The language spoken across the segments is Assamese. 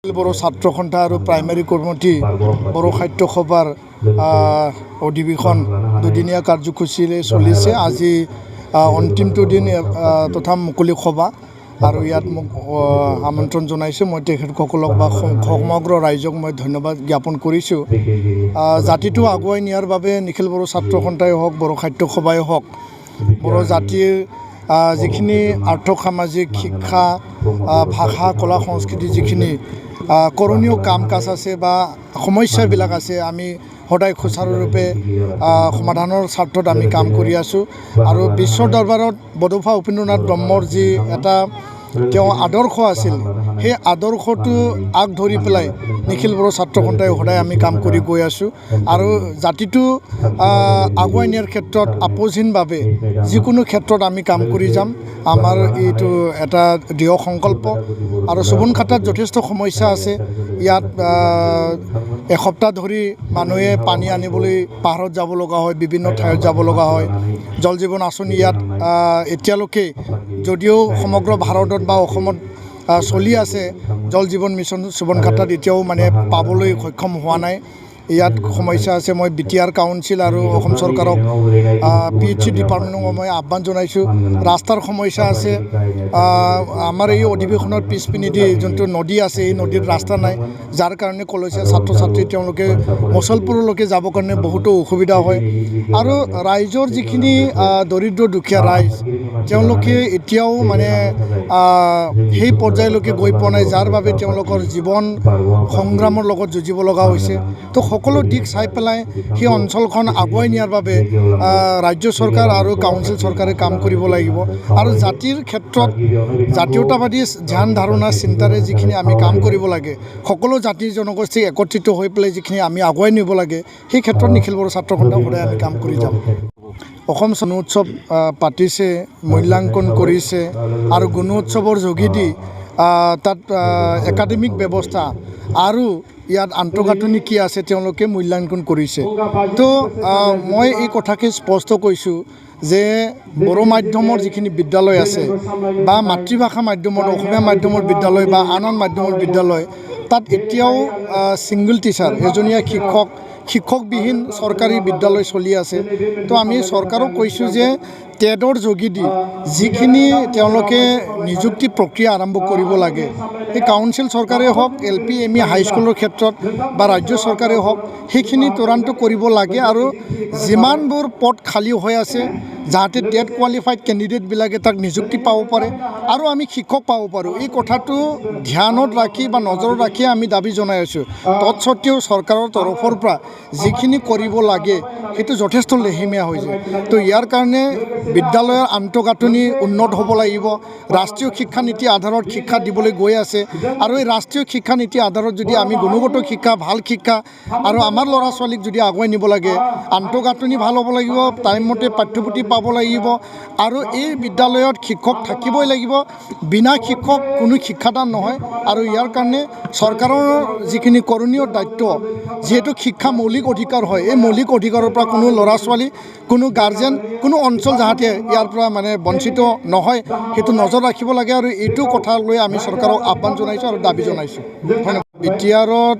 বড়ো ছাত্ৰ সন্থা আৰু প্ৰাইমেৰী কমিটি বড়ো সাহিত্য সভাৰ অধিৱেশন দুদিনীয়া কাৰ্যসূচীৰে চলিছে। আজি অন্তিমটো দিন তথা মুকলি সভা আৰু ইয়াত মোক আমন্ত্ৰণ জনাইছে। মই তেখেতসকলক বা সমগ্ৰ ৰাইজক মই ধন্যবাদ জ্ঞাপন কৰিছোঁ। জাতিটো আগুৱাই নিয়াৰ বাবে নিখিল বড়ো ছাত্ৰ সন্থাই হওক, বড়ো সাহিত্য সভাই হওক, বড়ো জাতিৰ যিখিনি আৰ্থ সামাজিক শিক্ষা ভাষা কলা সংস্কৃতি যিখিনি কৰণীয় কাম কাজ আছে বা সমস্যাবিলাক আছে, আমি সদায় সুচাৰুৰূপে সমাধানৰ স্বাৰ্থত আমি কাম কৰি আছোঁ। আৰু বিশ্বৰ দৰবাৰত বডোফা উপেন্দ্ৰনাথ ব্ৰহ্মৰ যি এটা তেওঁ আদৰ্শ আছিল, সেই আদৰ্শটো আগ ধৰি পেলাই নিখিল বড়ো ছাত্ৰ সন্থাই সদায় আমি কাম কৰি গৈ আছোঁ। আৰু জাতিটো আগুৱাই নিয়াৰ ক্ষেত্ৰত আপোচহীনভাৱে যিকোনো ক্ষেত্ৰত আমি কাম কৰি যাম। আমাৰ এইটো এটা দৃঢ় সংকল্প। আৰু চুবুনখাটাত যথেষ্ট সমস্যা আছে। ইয়াত এসপ্তাহ ধৰি মানুহে পানী আনিবলৈ পাহাৰত যাব লগা হয়, বিভিন্ন ঠাইত যাব লগা হয়। জল জীৱন আঁচনি ইয়াত এতিয়ালৈকে যদিও সমগ্ৰ ভাৰতত বা অসমত চলি আছে, জল জীৱন মিছন চুবুনখাটাত এতিয়াও মানে পাবলৈ সক্ষম হোৱা নাই। ইয়াত সমস্যা আছে। মই BTR কাউন্সিল আৰু অসম চৰকাৰক PHC ডিপাৰ্টমেণ্টক মই আহ্বান জনাইছোঁ। ৰাস্তাৰ সমস্যা আছে। আমাৰ এই অধিৱেশনৰ পিছপিনেদি যোনটো নদী আছে, এই নদীত ৰাস্তা নাই, যাৰ কাৰণে কলেজীয়া ছাত্ৰ ছাত্ৰী তেওঁলোকে মুছলপুৰলৈকে যাবৰ কাৰণে বহুতো অসুবিধা হয়। আৰু ৰাইজৰ যিখিনি দৰিদ্ৰ দুখীয়া ৰাইজ, তেওঁলোকে এতিয়াও মানে সেই পৰ্যায়লৈকে গৈ পোৱা নাই, যাৰ বাবে তেওঁলোকৰ জীৱন সংগ্ৰামৰ লগত যুঁজিব লগা হৈছে। তো সকলো দিশ চাই পেলাই সেই অঞ্চলখন আগুৱাই নিয়াৰ বাবে ৰাজ্য চৰকাৰ আৰু কাউন্সিল চৰকাৰে কাম কৰিব লাগিব। আৰু জাতিৰ ক্ষেত্ৰত জাতীয়তাবাদী ধ্যান ধাৰণা চিন্তাৰে যিখিনি আমি কাম কৰিব লাগে, সকলো জাতি জনগোষ্ঠী একত্ৰিত হৈ পেলাই যিখিনি আমি আগুৱাই নিব লাগে, সেই ক্ষেত্ৰত নিখিল বড়ো ছাত্ৰ সন্থা সদায় আমি কাম কৰি যাম। অসম গুণ উৎসৱ পাতিছে, মূল্যাংকন কৰিছে আৰু গুণ উৎসৱৰ যোগেদি তাত একাডেমিক ব্যৱস্থা আৰু ইয়াত আন্তঃগাঁথনি কি আছে তেওঁলোকে মূল্যাংকন কৰিছে। তো মই এই কথাকে স্পষ্ট কৈছোঁ যে বড়ো মাধ্যমৰ যিখিনি বিদ্যালয় আছে বা মাতৃভাষা মাধ্যমৰ অসমীয়া মাধ্যমৰ বিদ্যালয় বা আন মাধ্যমৰ বিদ্যালয়, তাত এতিয়াও ছিংগল টিচাৰ এজনীয়া শিক্ষকবিহীন চৰকাৰী বিদ্যালয় চলি আছে। তো আমি চৰকাৰক কৈছোঁ যে টেটৰ যোগেদি যিখিনি তেওঁলোকে নিযুক্তি প্ৰক্ৰিয়া আৰম্ভ কৰিব লাগে, এই কাউন্সিল চৰকাৰে হওক, LP ME হাইস্কুলৰ ক্ষেত্ৰত বা ৰাজ্য চৰকাৰে হওক, সেইখিনি ত্বৰান্বিত কৰিব লাগে। আৰু যিমানবোৰ পদ খালী হৈ আছে, যাতে টেট কোৱালিফাইড কেণ্ডিডেটবিলাকে তাক নিযুক্তি পাব পাৰে আৰু আমি শিক্ষক পাব পাৰোঁ, এই কথাটো ধ্যানত ৰাখি বা নজৰত ৰাখি আমি দাবী জনাই আছোঁ। তৎসত্ত্বেও চৰকাৰৰ তৰফৰ পৰা যিখিনি কৰিব লাগে সেইটো যথেষ্ট লেহেমীয়া হৈ যায়। তো ইয়াৰ কাৰণে বিদ্যালয়ৰ আন্তঃগাঁথনি উন্নত হ'ব লাগিব। ৰাষ্ট্ৰীয় শিক্ষানীতি আধাৰত শিক্ষা দিবলৈ গৈ আছে, আৰু এই ৰাষ্ট্ৰীয় শিক্ষানীতি আধাৰত যদি আমি গুণগত শিক্ষা, ভাল শিক্ষা আৰু আমাৰ ল'ৰা ছোৱালীক যদি আগুৱাই নিব লাগে, আন্তঃগাঁথনি ভাল হ'ব লাগিব, টাইমমতে পাঠ্যপুথি পাব লাগিব, আৰু এই বিদ্যালয়ত শিক্ষক থাকিবই লাগিব। বিনা শিক্ষক কোনো শিক্ষাদান নহয়। আৰু ইয়াৰ কাৰণে চৰকাৰৰ যিখিনি কৰণীয় দায়িত্ব, যিহেতু শিক্ষা মৌলিক অধিকাৰ হয়, এই মৌলিক অধিকাৰৰ পৰা কোনো ল'ৰা ছোৱালী, কোনো গাৰ্জেন, কোনো অঞ্চল যাতে ইয়াৰ পৰা মানে বঞ্চিত নহয়, সেইটো নজৰ ৰাখিব লাগে। আৰু এইটো কথা লৈ আমি চৰকাৰক আহ্বান জনাইছোঁ আৰু দাবী জনাইছোঁ। BTRত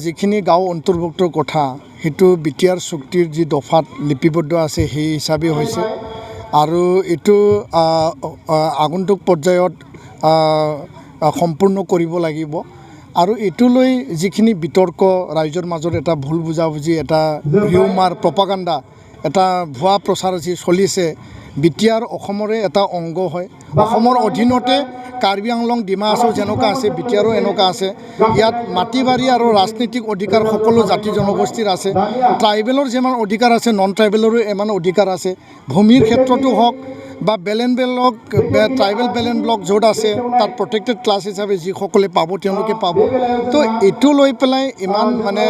যিখিনি গাঁও অন্তৰ্ভুক্তৰ কথা, সেইটো BTR চুক্তিৰ যি দফাত লিপিবদ্ধ আছে সেই হিচাপে হৈছে। আৰু এইটো আগন্তুক পৰ্যায়ত সম্পূৰ্ণ কৰিব লাগিব। আৰু এইটো লৈ যিখিনি বিতৰ্ক ৰাইজৰ মাজত এটা ভুল বুজাবুজি, এটা ৰিউমাৰ প্ৰপাগাণ্ডা, এটা ভুৱা প্ৰচাৰ যি চলিছে, BTR অসমৰে এটা অংগ হয়। অসমৰ অধীনতে কাৰ্বি আংলং ডিমা হাছাও যেনেকুৱা আছে, BTRও এনেকুৱা আছে। ইয়াত মাটি বাৰী আৰু ৰাজনৈতিক অধিকাৰ সকলো জাতি জনগোষ্ঠীৰ আছে। ট্ৰাইবেলৰ যিমান অধিকাৰ আছে, নন ট্ৰাইবেলৰো ইমান অধিকাৰ আছে। ভূমিৰ ক্ষেত্ৰতো হওক বা Bellen block, tribal Bellen block য'ত আছে, তাত প্ৰটেক্টেড ক্লাছ হিচাপে যিসকলে পাব তেওঁলোকে পাব। তো এইটো লৈ পেলাই ইমান মানে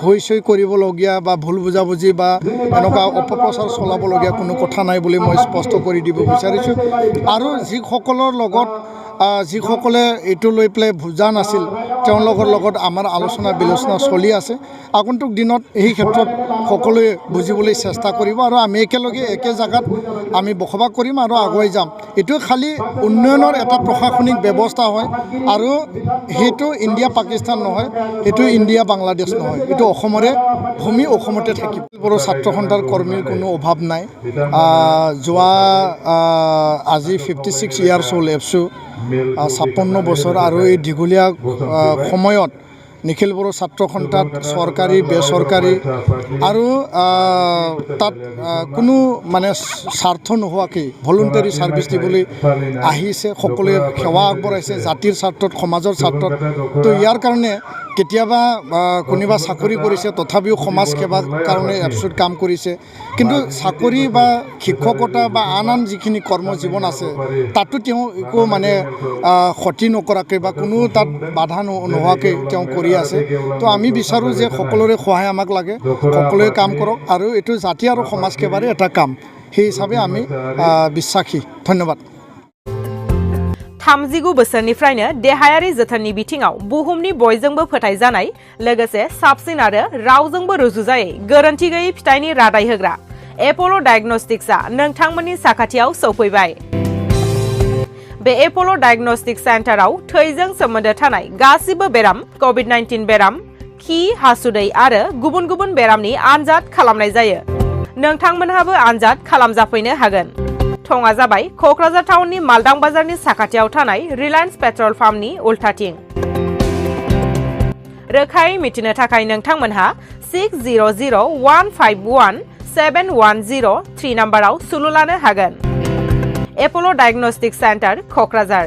হৈ কৰিবলগীয়া বা ভুল বুজাবুজি বা এনেকুৱা অপপ্ৰচাৰ চলাবলগীয়া কোনো কথা নাই বুলি মই স্পষ্ট কৰি দিব বিচাৰিছোঁ। আৰু যিসকলৰ লগত যিসকলে এইটো লৈ পেলাই বুজা নাছিল তেওঁলোকৰ লগত আমাৰ আলোচনা বিলোচনা চলি আছে আগন্তুক দিনত এই ক্ষেত্ৰত সকলোৱে বুজিবলৈ চেষ্টা কৰিব আৰু আমি একেলগে একে জায়গাত আমি বসবাস কৰিম আৰু আগুৱাই যাম এইটো খালি উন্নয়নৰ এটা প্ৰশাসনিক ব্যৱস্থা হয় আৰু সেইটো ইণ্ডিয়া পাকিস্তান নহয় এইটো ইণ্ডিয়া বাংলাদেশ নহয় এইটো অসমৰে ভূমি অসমতে থাকিব বড়ো ছাত্ৰ সন্থাৰ কৰ্মীৰ কোনো অভাৱ নাই যোৱা আজি 56 ইয়াৰ্ছ হ'ল এপছু 56 বছৰ আৰু এই দীঘলীয়া সময়ত নিখিল বড়ো ছাত্ৰ সন্থাত চৰকাৰী বেচৰকাৰী আৰু তাত কোনো মানে স্বাৰ্থ নোহোৱাকৈ ভলুণ্টাৰী ছাৰ্ভিচ দিবলৈ আহিছে সকলোৱে সেৱা আগবঢ়াইছে জাতিৰ স্বাৰ্থত সমাজৰ স্বাৰ্থত তো ইয়াৰ কাৰণে কেতিয়াবা কোনোবা চাকৰি কৰিছে তথাপিও সমাজ সেৱাৰ কাৰণে এপছুত কাম কৰিছে কিন্তু চাকৰি বা শিক্ষকতা বা আন যিখিনি কৰ্মজীৱন আছে তাতো তেওঁ একো মানে ক্ষতি নকৰাকৈ বা কোনো তাত বাধা নোহোৱাকৈ তেওঁ কৰি আছে তো আমি বিচাৰোঁ যে সকলোৰে সহায় আমাক লাগে সকলোৱে কাম কৰক আৰু এইটো জাতি আৰু সমাজ সেৱাৰে এটা কাম সেই হিচাপে আমি বিশ্বাসী ধন্যবাদ 39 बोसोरनिफ्रायनो देहायारि जोथोननि बिथिङाव बुहुमनि बयजोंबो फोथायजानाय लोगोसे साबसिन आरो रावजोंबो रुजुजायै गोरोन्थि गैयै फिथाइनि रादाय होग्रा एप'ल' डायग्नोस्टिक्सआ नोंथांमोननि साखाथियाव सौफैबाय बे एप'ल' डायग्नोस्टिक सेन्टाराव थैजों सोमोन्दो थानाय गासिबो बेराम कोविड-19 बेराम खि हासुदै आरो गुबुन गुबुन बेरामनि आनजाद खालामनाय जायो नोंथांमोनहाबो आनजाद खालामजाफैनो हागोन थङा जाबाय क'क्राझार टाउननि मालदां बाजारनि साखाथियाव थानाय रिलायन्स पेट्रल पाम्पनि उल्थाथिं रोखायै मिथिनो थाखाय नोंथांमोनहा 6001517103 नाम्बाराव सुलु लानो हागोन एप'ल' डायग्नोस्टिक सेन्टार क'क्राझार